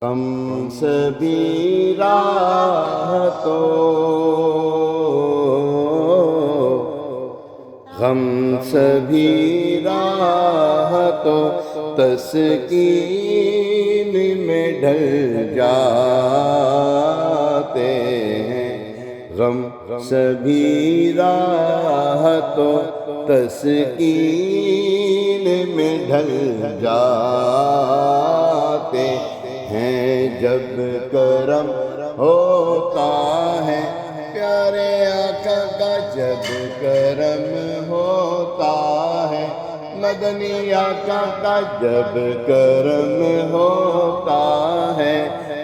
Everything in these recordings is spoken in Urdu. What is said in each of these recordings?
غم سبھی راہ تو غم سبھی راہ تو تسکین میں ڈھل جاتے ہیں۔ غم سبھی راہ تو تسکین میں ڈھل جاتے ہیں۔ جب کرم ہوتا ہے پیارے آقا کا، جب کرم ہوتا ہے مدنی آقا کا، جب کرم ہوتا ہے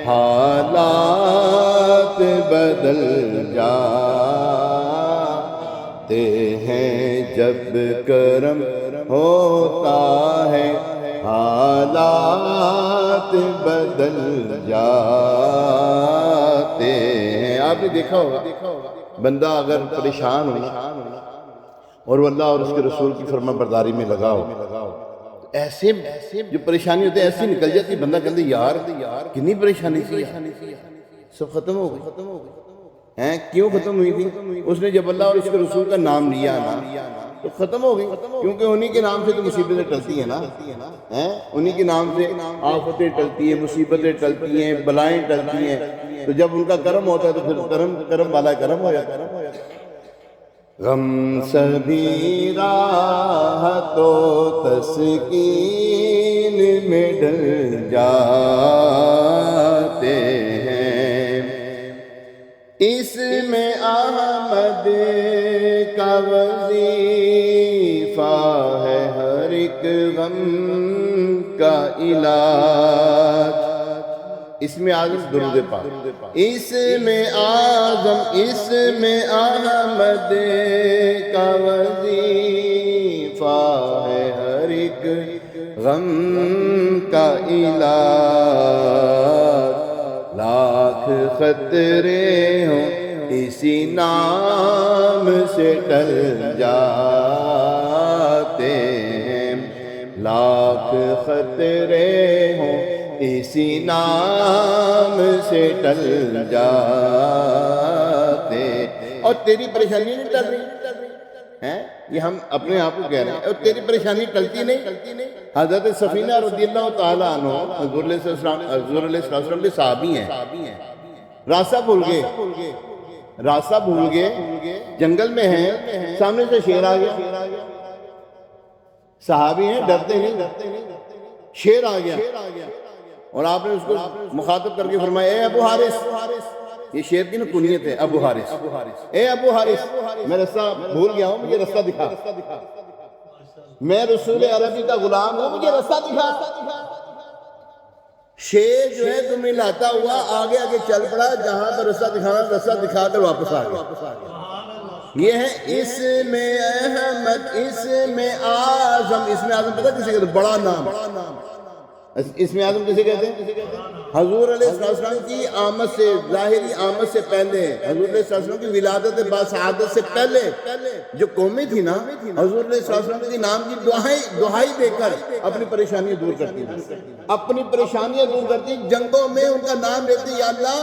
حالات بدل جاتے ہیں۔ جب کرم ہوتا ہے حالات بدل جاتے ہیں۔ آپ نے دیکھا ہوگا بندہ اگر پریشان ہو اور وہ اللہ اور اس کے رسول کی فرما برداری میں لگا ہو، ایسے جو پریشانی ہوتی ہے ایسی نکل جاتی، بندہ کہتے یار کتنی پریشانی تھی، سب ختم ہو گئی ہیں۔ کیوں ختم ہوئی تھی؟ اس نے جب اللہ اور اس کے رسول کا نام لیا نا تو ختم ہو گئی، کیونکہ انہی کے نام سے تو مصیبتیں ٹلتی ہیں نا، انہی کے نام سے آفتیں ٹلتی ہیں، مصیبتیں ٹلتی ہیں، بلائیں ٹلتی ہیں۔ تو جب ان کا کرم ہوتا ہے تو پھر کرم والا کرم ہو جاتا ہے۔ غم سبھی راہ تو تسکین میں ڈل جاتے ہیں۔ اس میں احمد کا وظیفہ ہے ہر ایک غم کا علاج۔ اس میں اعظم درود پاک، اس میں اعظم، اس میں احمد کا وظیفہ ہے ہر ایک غم کا علاج۔ لاکھ خطرے ہوں اسی نام سے ٹل جاتے ہیں۔ لاکھ خطرے ہوں اسی نام سے ٹل جاتے۔ اور تیری پریشانی نہیں ٹل رہی ہیں، یہ ہم اپنے آپ کو کہہ رہے ہیں، اور تیری پریشانی ٹلتی نہیں۔ حضرت سفینہ رضی اللہ تعالیٰ عنہ حضور علیہ السلام کے صحابی ہیں، راستہ بھول گئے، جنگل میں ہیں، سامنے سے شیر آ گیا، صحابی ہیں ڈرتے نہیں، شیر آ گیا اور آپ نے اس کو مخاطب کر کے فرمایا اے ابو حارث، یہ شیر کی نا کنیت ہے ابو حارث، اے ابو حارث میں رستہ بھول گیا ہوں، مجھے رستہ دکھا، میں رسول عربی کا غلام ہوں، مجھے رستہ دکھا۔ شیر جو ہے تمہیں لاتا ہوا آگے آگے چل پڑا، جہاں پر رستہ دکھانا رستہ دکھا کر واپس آ گیا۔ یہ ہے اس میں احمد، اس میں اعظم۔ اس میں اعظم پتہ کسے کہتے ہیں؟ بڑا نام۔ اس میں اعظم کسے کہتے ہیں؟ حضور علیہ السلام کی آمد سے، ظاہری آمد سے پہلے، حضور علیہ السلام کی ولادت باسعادت سے پہلے جو قومیں تھی نا، حضور علیہ السلام کے نام کی دعائی دے کر اپنی پریشانیاں دور کرتی تھی، اپنی پریشانیاں دور کرتی۔ جنگوں میں ان کا نام لیتے، یا اللہ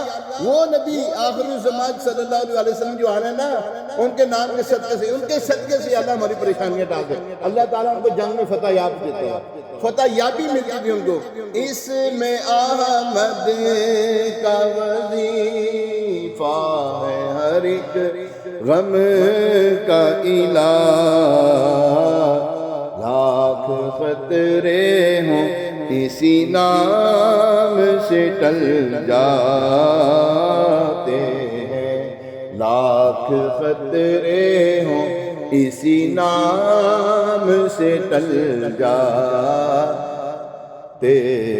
وہ نبی آخر الزمان صلی اللہ علیہ وسلم جو آنا ہے نا، ان کے نام کے صدقے سے، ان کے صدقے سے اللہ ہماری پریشانیاں ٹال دے۔ اللہ تعالیٰ ان کو جنگ میں فتح یاب دیتا ہے، فتح یابی ملتی تھی ان کو۔ اس میں احمد کا وظیفہ ہے ہر ایک غم کا علاج۔ لاکھ خطرے ہوں اسی نام سے ٹل جاتے ہیں۔ لاکھ خطرے ہوں اسی نام سے ٹل جاتے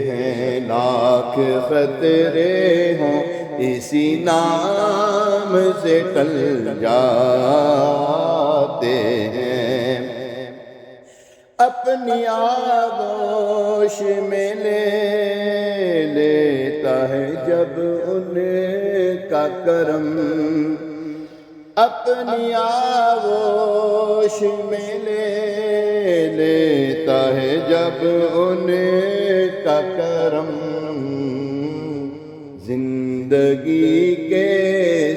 ہیں۔ لاکھ خطرے ہوں اسی نام سے ٹل جاتے ہیں۔ اپنی آغوش میں لے لیتا ہے جب ان کا کرم، اپنی آغوش میں لے لیتا ہے جب ان کا کرم، زندگی کے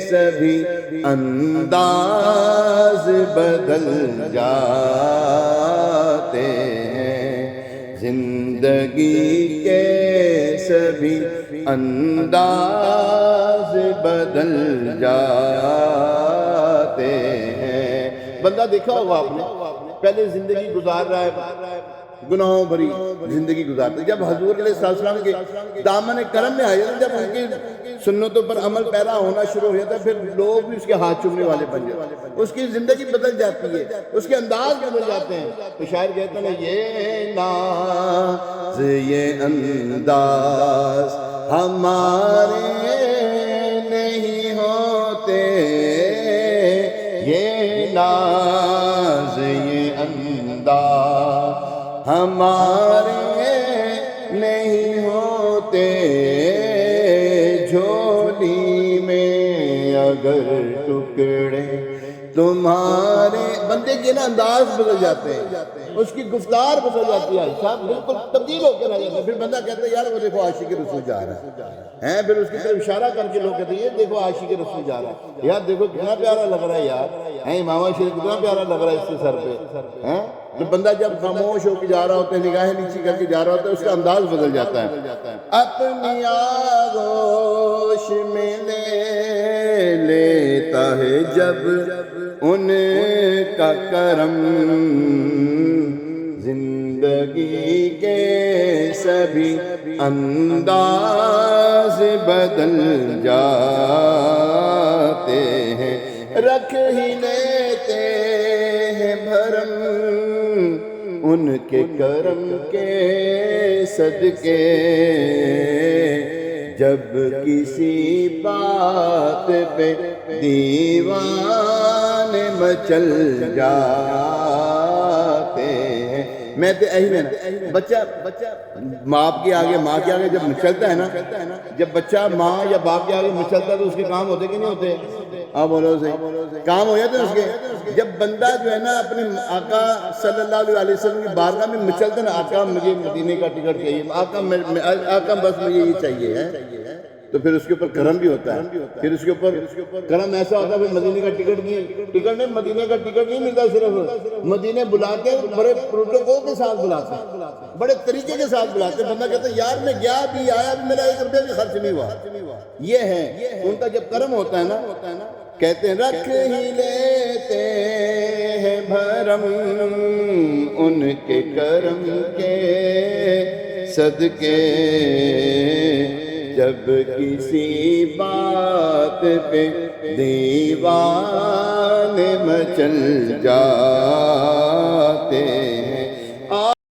سبھی انداز بدل جاتے ہیں، زندگی کے سبھی انداز بدل جاتے ہیں۔ بندہ دیکھا ہوگا آپ نے، پہلے زندگی گزار رہا ہے، گناہوں بھری زندگی گزارتے، جب حضور علیہ السلام کے دامن کرم میں آئے، جب ان کی سنتوں پر عمل پیرا ہونا شروع ہو جاتا ہے، پھر لوگ بھی اس کے ہاتھ چومنے والے بن جاتے ہیں، اس کی زندگی بدل جاتی ہے، اس کے انداز بدل جاتے ہیں۔ تو شاعر کہتے ہیں یہ ناز یہ انداز ہمارے نہیں ہوتے، یہ ناز یہ انداز ہمارے نہیں ہوتے، جھولی میں اگر ٹکڑے تمہارے، بندے کے نا انداز بدل جاتے ہیں، اس کی گفتار بدل جاتی ہے، صاحب بالکل تبدیل ہو کے رہ جاتا ہے۔ پھر بندہ کہتا ہے یار وہ دیکھو عاشق رسول جا رہا ہے، پھر اس کی طرف اشارہ کر کے لوگ کہتے ہیں یہ دیکھو عاشق رسول جا رہا ہے، یار دیکھو کتنا پیارا لگ رہا ہے یار، امام شریف کتنا پیارا لگ رہا ہے اس کے سر پہ۔ تو بندہ جب خاموش ہو کے جا رہا ہوتا ہے، نگاہیں نیچی کر کے جا رہا ہوتا ہے، اس کا انداز بدل جاتا ہے۔ اپنی آغوش میں لے لیتا ہے جب ان کا کرم، زندگی کے سبھی انداز بدل جاتے ہیں، رکھ ہی لیتے ہیں بھرم ان کے کرم کے صدقے، جب کسی بات پہ دیوان مچل جاتے ہیں۔ میں تو یہی میں بچہ باپ کے آگے ماں کے آگے جب مچلتا ہے نا، جب بچہ ماں یا باپ کے آگے مچلتا ہے تو اس کے کام ہوتے کہ نہیں ہوتے؟ آپ بولو صحیح، کام ہو جاتے ہیں اس کے۔ جب بندہ جو ہے نا اپنے آقا صلی اللہ علیہ وسلم کی بارگاہ میں مچلتا ہے نا، آقا مجھے مدینے کا ٹکٹ چاہیے، آقا بس مجھے یہ چاہیے ہے، تو پھر اس کے اوپر کرم بھی ہوتا ہے، پھر اس کے اوپر کرم ایسا ہوتا ہے پھر مدینے کا ٹکٹ نہیں، مدینے کا ٹکٹ نہیں ملتا، صرف مدینے بلاتے ہیں، بڑے پروٹوکول کے ساتھ بلاتے ہیں، بڑے طریقے کے ساتھ بلاتے ہیں۔ بندہ کہتا ہے یار میں گیا بھی آیا بھی، میرا 1 روپیہ بھی خرچ نہیں ہوا۔ یہ ہے ان کا جب کرم ہوتا ہے نا، کہتے ہیں رکھ ہی لیتے ہیں بھرم ان کے کرم کے صدقے، جب کسی بات پہ دیوان مچل جا